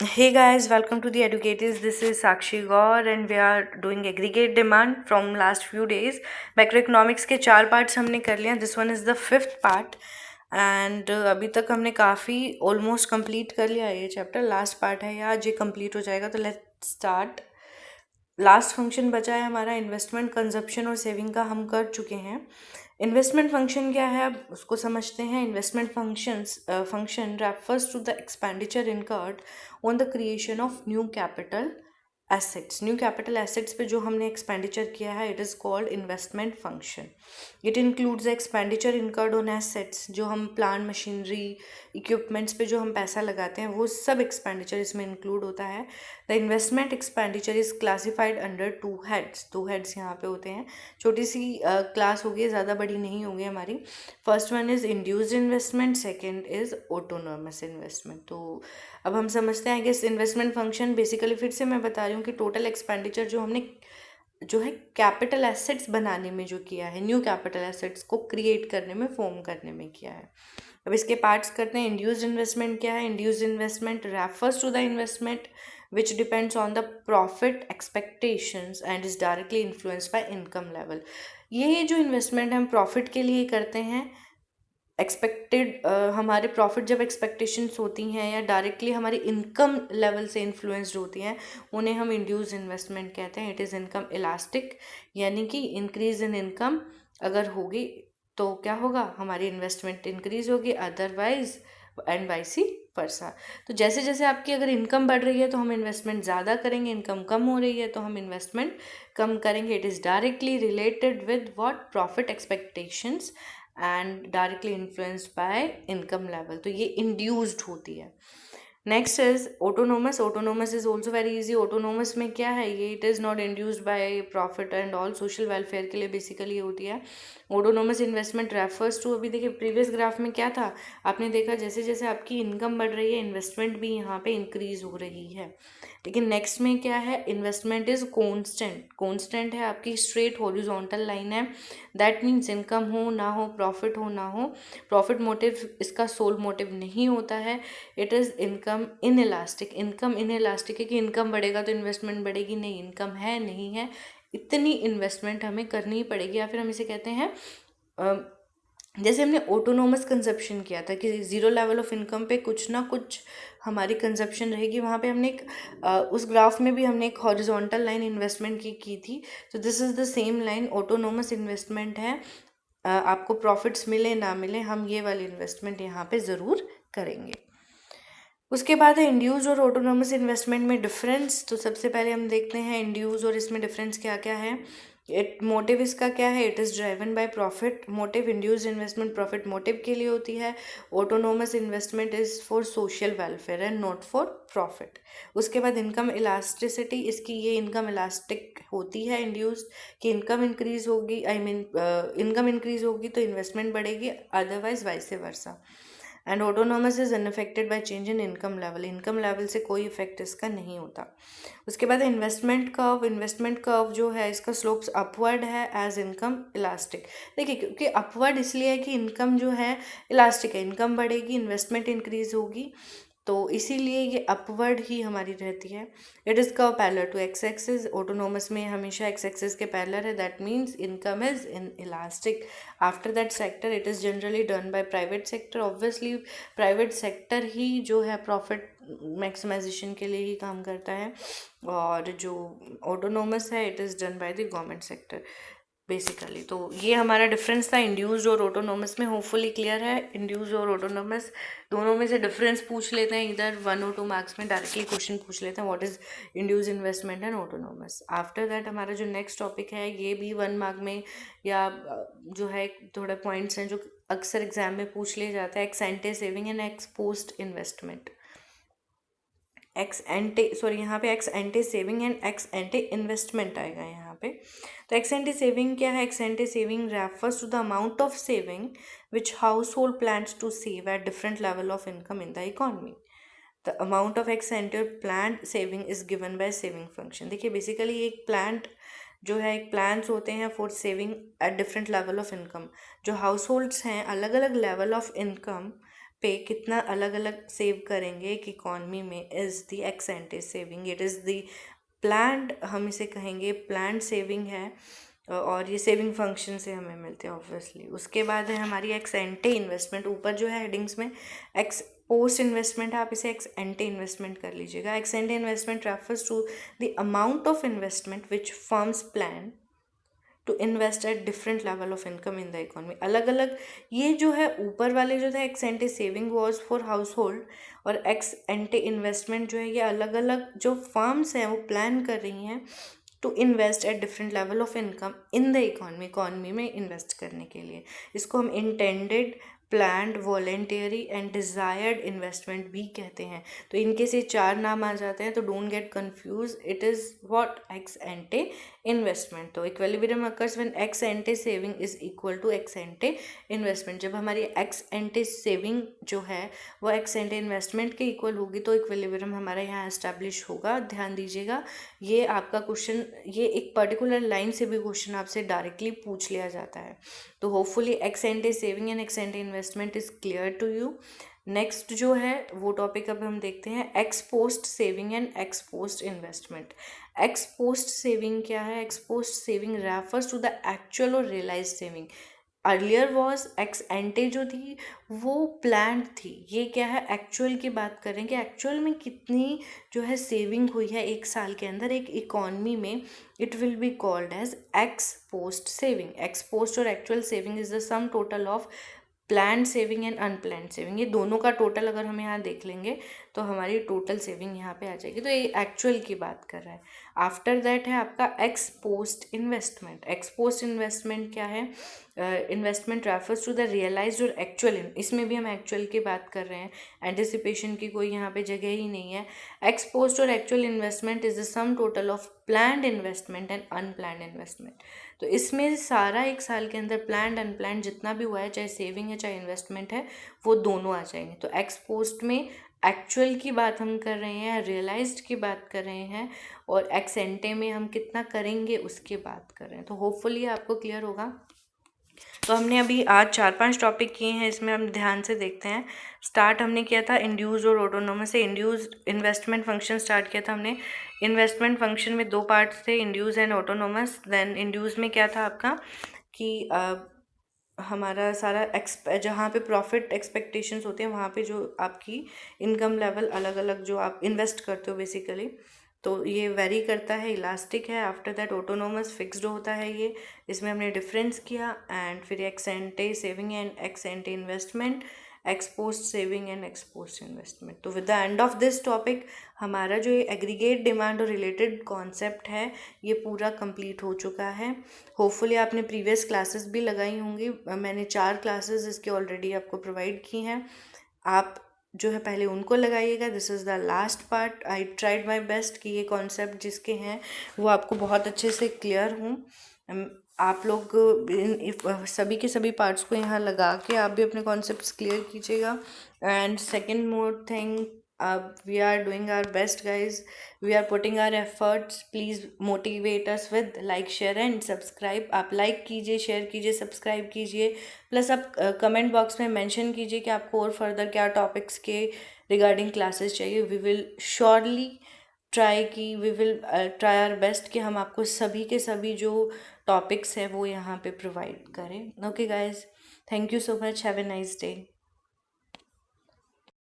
Hey guys, welcome to the Educatee. This is Sakshi Gaur and we are doing aggregate demand from last few days. Macroeconomics के 4 parts हमने कर लिया. This one is the 5th part and अभी तक हमने काफ़ी almost complete कर लिया है ये चैप्टर. लास्ट पार्ट है, आज ये कंप्लीट हो जाएगा. तो लेट्स स्टार्ट. लास्ट फंक्शन बचा है हमारा इन्वेस्टमेंट, कंजप्शन और सेविंग का हम कर चुके हैं. इन्वेस्टमेंट फंक्शन क्या है अब उसको समझते हैं. Investment function refers to the expenditure incurred on the creation of new capital assets. New capital assets पे जो हमने एक्सपेंडिचर किया है, it is called investment function. It includes expenditure incurred on assets. जो हम प्लांट मशीनरी इक्विपमेंट्स पे जो हम पैसा लगाते हैं वो सब एक्सपेंडिचर इसमें इंक्लूड होता है. The investment expenditure is classified under 2 heads. 2 heads यहाँ पे होते हैं. छोटी सी क्लास होगी, ज़्यादा बड़ी नहीं होगी हमारी. First one is induced investment, second is autonomous investment. तो अब हम समझते हैं कि इस इन्वेस्टमेंट फंक्शन बेसिकली फिर से मैं बता रही हूँ कि टोटल एक्सपेंडिचर जो हमने जो है कैपिटल एसेट्स बनाने में जो किया है, न्यू कैपिटल एसेट्स को क्रिएट करने में, फॉर्म करने में किया है. अब इसके पार्ट्स करते हैं. इंड्यूस्ड इन्वेस्टमेंट क्या है? Induced investment refers to the investment which depends on the profit expectations and is directly influenced by income level. ये जो इन्वेस्टमेंट हम प्रॉफिट के लिए करते हैं, एक्सपेक्टेड हमारे प्रॉफिट जब एक्सपेक्टेशंस होती हैं या डायरेक्टली हमारी इनकम लेवल से इन्फ्लुएंस्ड होती हैं, उन्हें हम इंड्यूस इन्वेस्टमेंट कहते हैं. इट इज़ इनकम इलास्टिक, यानी कि इंक्रीज इन इनकम अगर होगी तो क्या होगा, हमारी इन्वेस्टमेंट इंक्रीज होगी, अदरवाइज एंड वाइसी वर्सा. तो जैसे जैसे आपकी अगर इनकम बढ़ रही है तो हम इन्वेस्टमेंट ज़्यादा करेंगे, इनकम कम हो रही है तो हम इन्वेस्टमेंट कम करेंगे. It is directly related with what, profit expectations and directly influenced by income level. तो ये इंड्यूस्ड होती है. Next is autonomous. Autonomous is also very easy. Autonomous में क्या है, ये it is not induced by profit and all, social welfare के लिए बेसिकली होती है. ऑटोनोमस इन्वेस्टमेंट रेफर्स टू, अभी देखिए प्रीवियस ग्राफ में क्या था, आपने देखा जैसे जैसे आपकी इनकम बढ़ रही है इन्वेस्टमेंट भी यहाँ पे इंक्रीज हो रही है. लेकिन नेक्स्ट में क्या है, इन्वेस्टमेंट इज कॉन्स्टेंट. कॉन्स्टेंट है, आपकी स्ट्रेट हॉरिजॉन्टल लाइन है. दैट मीन्स इनकम हो ना हो, प्रॉफिट हो ना हो, प्रॉफिट मोटिव इसका सोल मोटिव नहीं होता है. It is income in elastic. Income in elastic है कि इनकम बढ़ेगा तो इन्वेस्टमेंट बढ़ेगी, नहीं, इनकम है नहीं है, इतनी इन्वेस्टमेंट हमें करनी ही पड़ेगी. या फिर हम इसे कहते हैं जैसे हमने ऑटोनोमस कंजप्शन किया था कि ज़ीरो लेवल ऑफ इनकम पे कुछ ना कुछ हमारी कंजप्शन रहेगी. वहाँ पे हमने एक उस ग्राफ में भी हमने एक हॉरिजॉन्टल लाइन इन्वेस्टमेंट की थी. तो this is the same line. Autonomous investment है, आपको प्रॉफिट्स मिले ना मिले, हम ये वाली इन्वेस्टमेंट यहाँ पे ज़रूर करेंगे. उसके बाद है इंड्यूस और ऑटोनोमस इन्वेस्टमेंट में डिफरेंस. तो सबसे पहले हम देखते हैं इंड्यूस और इसमें डिफरेंस क्या क्या है. मोटिव इसका क्या है, it is driven by profit motive. Induce investment profit motive के लिए होती है. Autonomous investment is for social welfare and not for profit. उसके बाद इनकम इलास्टिसिटी, इसकी ये इनकम इलास्टिक होती है इंड्यूस्ड, कि इनकम इंक्रीज होगी, इनकम इंक्रीज होगी तो इन्वेस्टमेंट बढ़ेगी, otherwise vice versa. And autonomous is unaffected by change in income level. Income level से कोई इफेक्ट इसका नहीं होता. उसके बाद इन्वेस्टमेंट कर्व. इन्वेस्टमेंट कर्व जो है इसका स्लोप्स अपवर्ड है एज इनकम इलास्टिक. देखिए क्योंकि अपवर्ड इसलिए है कि इनकम जो है इलास्टिक है, इनकम बढ़ेगी, इन्वेस्टमेंट इंक्रीज होगी, तो इसीलिए ये अपवर्ड ही हमारी रहती है. It is curve parallel to x axis. Autonomous में हमेशा एक्स एक्सिस के पैरेलल है. That means income is inelastic. After that sector it is generally done by private sector. Obviously private sector ही जो है प्रॉफिट मैक्सिमाइजेशन के लिए ही काम करता है, और जो ऑटोनोमस है it is done by the government sector basically. तो ये हमारा डिफरेंस था इंड्यूस्ड और ऑटोनोमस में. होपफुली क्लियर है. इंड्यूस्ड और ऑटोनोमस दोनों में से डिफरेंस पूछ लेते हैं, इधर 1 और 2 मार्क्स में डायरेक्टली क्वेश्चन पूछ लेते हैं, what is induced investment and autonomous. After that हमारा जो नेक्स्ट टॉपिक है ये भी 1 मार्क में या जो है थोड़े पॉइंट्स हैं जो अक्सर एग्जाम में पूछ लिए जाते हैं. Ex ante saving and ex post investment. यहाँ पे ex ante saving and ex ante investment आएगा यहाँ पे. तो एक्स एंटे सेविंग क्या है, ex ante saving refers to the amount of saving which household plans to save at different level of income in the economy. The amount of ex ante plan saving is given by saving function. देखिए basically एक plant जो है, एक plans होते हैं for saving eight different level of income. जो house holds हैं अलग अलग लेवल ऑफ इनकम पे कितना अलग अलग सेव करेंगे एक इकॉनमी में is the x ante saving, it is the planned, हम इसे कहेंगे प्लान्ड सेविंग है, और ये सेविंग फंक्शन से हमें मिलते हैं ऑब्वियसली। उसके बाद है हमारी एक्स एंटे इन्वेस्टमेंट, ऊपर जो है हेडिंग्स में एक्स पोस्ट इन्वेस्टमेंट है, आप इसे एक्स एंटे इन्वेस्टमेंट कर लीजिएगा। Ex ante investment refers to the amount of investment which firms plan to invest at different level of income in the economy. अलग अलग, ये जो है ऊपर वाले जो था ex ante saving was for household, और एक्स एंटे इन्वेस्टमेंट जो है ये अलग अलग जो फर्म्स हैं वो प्लान कर रही हैं to invest at different level of income in the economy, economy में इन्वेस्ट करने के लिए। इसको हम intended, planned, voluntary and desired investment भी कहते हैं। तो इनके से 4 नाम आ जाते हैं, तो don't get confuse, it is what ex ante investment. तो equilibrium occurs when ex ante saving is equal to ex ante investment. जब हमारी एक्स एंटे सेविंग जो है वो एक्स एंटे इन्वेस्टमेंट के इक्वल होगी तो इक्विलिब्रियम हमारा यहाँ एस्टैब्लिश होगा। ध्यान दीजिएगा, ये आपका क्वेश्चन, ये एक पर्टिकुलर लाइन से भी क्वेश्चन आपसे डायरेक्टली पूछ लिया जाता है। तो hopefully ex ante saving and ex ante investment is clear to you. Next जो है वो टॉपिक अब हम देखते हैं ex post saving and ex post investment. Ex post saving क्या है? Ex post saving refers to the actual और realise saving. Earlier was ex ante जो थी वो प्लान्ड थी, ये क्या है एक्चुअल की बात करें कि एक्चुअल में कितनी जो है सेविंग हुई है एक साल के अंदर एक इकॉनमी में, it will be called as ex post saving. Ex post और actual saving is the sum total of planned saving and unplanned saving. ये दोनों का टोटल अगर हम यहाँ देख लेंगे तो हमारी टोटल सेविंग यहाँ पे आ जाएगी। तो ये एक्चुअल की बात कर रहा है। आफ्टर दैट है आपका ex post investment. Ex post investment क्या है? Investment refers to the realized और एक्चुअल, इसमें भी हम एक्चुअल की बात कर रहे हैं, एंटिसिपेशन की कोई यहाँ पे जगह ही नहीं है। एक्स पोस्ट और actual investment is the sum total of planned investment and unplanned investment. तो इसमें सारा एक साल के अंदर प्लान्ड अनप्लान्ड जितना भी हुआ है, चाहे सेविंग है चाहे इन्वेस्टमेंट है, वो दोनों आ जाएंगे। तो एक्स पोस्ट में एक्चुअल की बात हम कर रहे हैं, रियलाइज्ड की बात कर रहे हैं, और एक्स एंटे में हम कितना करेंगे उसकी बात कर रहे हैं। तो होपफुली आपको क्लियर होगा। तो हमने अभी आज 4-5 टॉपिक किए हैं, इसमें हम ध्यान से देखते हैं। स्टार्ट हमने किया था इंड्यूस और ऑटोनोमस से। इंड्यूस इन्वेस्टमेंट फंक्शन स्टार्ट किया था हमने। इन्वेस्टमेंट फंक्शन में 2 पार्ट्स थे, induce and autonomous. Then induce में क्या था आपका कि हमारा सारा जहाँ पे प्रॉफिट एक्सपेक्टेशंस होते हैं वहाँ पे जो आपकी इनकम लेवल अलग अलग जो आप इन्वेस्ट करते हो बेसिकली, तो ये वेरी करता है, इलास्टिक है। आफ्टर दैट ऑटोनोमस फिक्स्ड होता है ये, इसमें हमने डिफरेंस किया। एंड फिर ex ante saving and ex ante investment, ex post saving and ex post investment. तो with the end of this topic हमारा जो ये एग्रीगेट डिमांड और रिलेटेड कॉन्सेप्ट है ये पूरा कंप्लीट हो चुका है। होपफुली आपने प्रीवियस क्लासेस भी लगाई होंगी, मैंने 4 क्लासेस इसके ऑलरेडी आपको प्रोवाइड की हैं, आप जो है पहले उनको लगाइएगा। This is the last part. I tried my best कि ये कॉन्सेप्ट जिसके हैं वो आपको बहुत अच्छे से क्लियर हों। आप लोग सभी के सभी पार्ट्स को यहाँ लगा के आप भी अपने कॉन्सेप्ट्स क्लियर कीजिएगा। And second more thing, we are doing our best guys, we are putting our efforts, please motivate us with like share and subscribe. आप लाइक कीजिए, शेयर कीजिए, सब्सक्राइब कीजिए, प्लस आप कमेंट बॉक्स में mention कीजिए कि आपको और फर्दर क्या टॉपिक्स के रिगार्डिंग क्लासेस चाहिए। We will surely we will try our best कि हम आपको सभी के सभी जो टॉपिक्स है वो यहाँ पे प्रोवाइड करें। Okay guys, thank you so much, have a nice day.